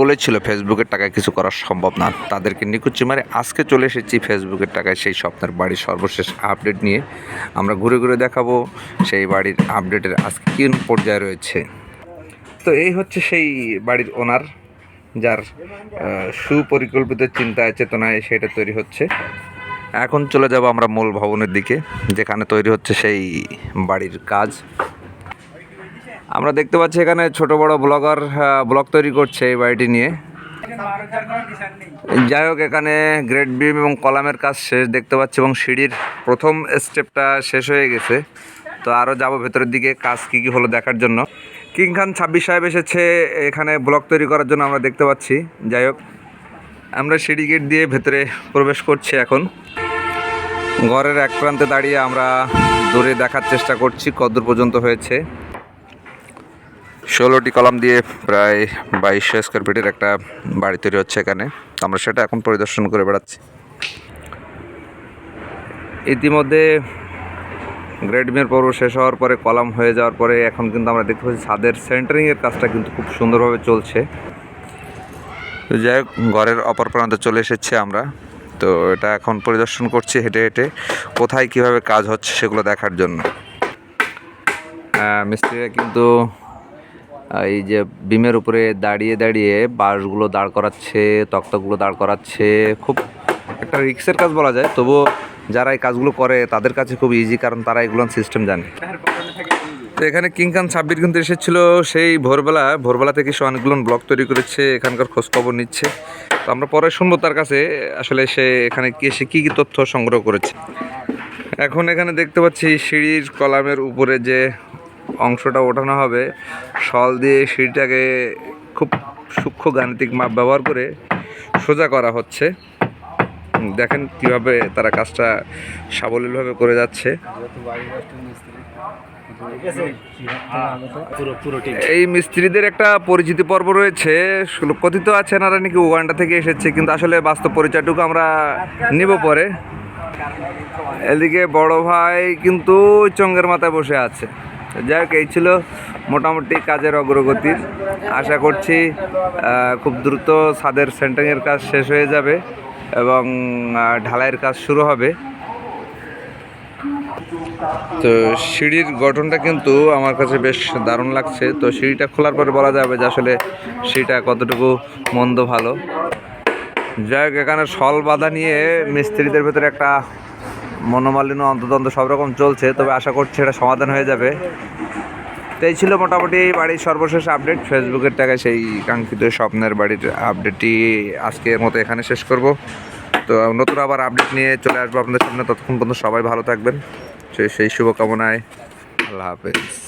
বলেছিল ফেসবুকের টাকায় কিছু করা সম্ভব না, তাদেরকে নিকুচি মারে আজকে চলে এসেছি ফেসবুকের টাকায় সেই স্বপ্নের বাড়ির সর্বশেষ আপডেট নিয়ে। আমরা ঘুরে ঘুরে দেখাবো সেই বাড়ির আপডেটের আজকে কী পর্যায়ে রয়েছে। তো এই হচ্ছে সেই বাড়ির ওনার, যার সুপরিকল্পিত চিন্তায় চেতনায় সেটা তৈরি হচ্ছে। এখন চলে যাব আমরা মূল ভবনের দিকে, যেখানে তৈরি হচ্ছে সেই বাড়ির কাজ। আমরা দেখতে পাচ্ছি এখানে ছোট বড় ব্লগার ব্লগ তৈরি করছে এই বাড়িটি নিয়ে। যাই হোক, এখানে গ্রেড বিম এবং কলামের কাজ শেষ দেখতে পাচ্ছি, এবং সিঁড়ির প্রথম স্টেপটা শেষ হয়ে গেছে। তো আরও যাব ভেতরের দিকে কাজ কী কী হলো দেখার জন্য। কিং খান 26 সাহেব এসেছে এখানে ব্লগ তৈরি করার জন্য, আমরা দেখতে পাচ্ছি। যাই হোক, আমরা সিঁড়ি গেট দিয়ে ভেতরে প্রবেশ করছি। এখন ঘরের এক প্রান্তে দাঁড়িয়ে আমরা দূরে দেখার চেষ্টা করছি কতদূর পর্যন্ত হয়েছে। 16টি কলাম দিয়ে প্রায় 2200 স্কোয়ার ফিটের একটা বাড়ি তৈরি হচ্ছে এখানে। আমরা সেটা এখন পরিদর্শন করে বেড়াচ্ছি। ইতিমধ্যে গ্রেড বিমের পর্ব শেষ হওয়ার পরে, কলাম হয়ে যাওয়ার পরে এখন কিন্তু আমরা দেখতে পাচ্ছি ছাদের সেন্টারিংয়ের কাজটা কিন্তু খুব সুন্দরভাবে চলছে। যাই হোক, ঘরের অপর প্রান্তে চলে এসেছি আমরা। তো এটা এখন পরিদর্শন করছি হেঁটে হেঁটে, কোথায় কিভাবে কাজ হচ্ছে সেগুলো দেখার জন্য। মিস্ত্রিরা কিন্তু এই যে বিমের উপরে দাঁড়িয়ে দাঁড়িয়ে বাঁশগুলো দাঁড় করাচ্ছে, তক্তাগুলো দাঁড় করাচ্ছে। খুব একটা রিক্সের কাজ বলা যায়, তবুও যারা এই কাজগুলো করে তাদের কাছে খুব ইজি, কারণ তারা এগুলো সিস্টেম জানে। তো এখানে কিং খান 26 কিন্তু এসেছিলো সেই ভোরবেলা থেকে সে অনেকগুলো ব্লগ তৈরি করেছে, এখানকার খোঁজখবর নিচ্ছে। তো আমরা পরে শুনবো তার কাছে আসলে সে এখানে এসে কী কী তথ্য সংগ্রহ করেছে। এখন এখানে দেখতে পাচ্ছি সিঁড়ির কলামের উপরে যে অংশটা ওঠানো হবে, শল দিয়ে সিঁড়িটাকে খুব সূক্ষ্ম গাণিতিক মাপ ব্যবহার করে সোজা করা হচ্ছে। দেখেন কিভাবে তারা কাজটা সাবলীলভাবে করে যাচ্ছে। এই মিস্ত্রিদের একটা পরিচিতি পর্ব রয়েছে, কথিত আছে এনারা নাকি উগান্ডা থেকে এসেছে, কিন্তু আসলে বাস্তব পরিচয়টুকু আমরা নিব পরে। এদিকে বড় ভাই কিন্তু চঙ্গের মাথায় বসে আছে। যাই হোক, এই ছিল মোটামুটি কাজের অগ্রগতির। আশা করছি খুব দ্রুত ছাদের সেন্টারিংয়ের কাজ শেষ হয়ে যাবে এবং ঢালাইয়ের কাজ শুরু হবে। তো সিঁড়ির গঠনটা কিন্তু আমার কাছে বেশ দারুণ লাগছে। তো সিঁড়িটা খোলার পরে বলা যাবে যে আসলে সিঁড়িটা কতটুকু মন্দ ভালো। যাই হোক, এখানে শল বাঁধা নিয়ে মিস্ত্রিদের ভেতরে একটা মনোমালিন্য অন্তর্দ্বন্দ্ব সব রকম চলছে, তবে আশা করছি এটা সমাধান হয়ে যাবে। তো এই ছিল মোটামুটি বাড়ির সর্বশেষ আপডেট, ফেসবুকের টাকায় সেই কাঙ্ক্ষিত স্বপ্নের বাড়ির আপডেটটি আজকের মতো এখানে শেষ করব। তো নতুন আবার আপডেট নিয়ে চলে আসবো আপনাদের সামনে। ততক্ষণ পর্যন্ত সবাই ভালো থাকবেন, সেই শুভকামনায় আল্লাহ হাফেজ।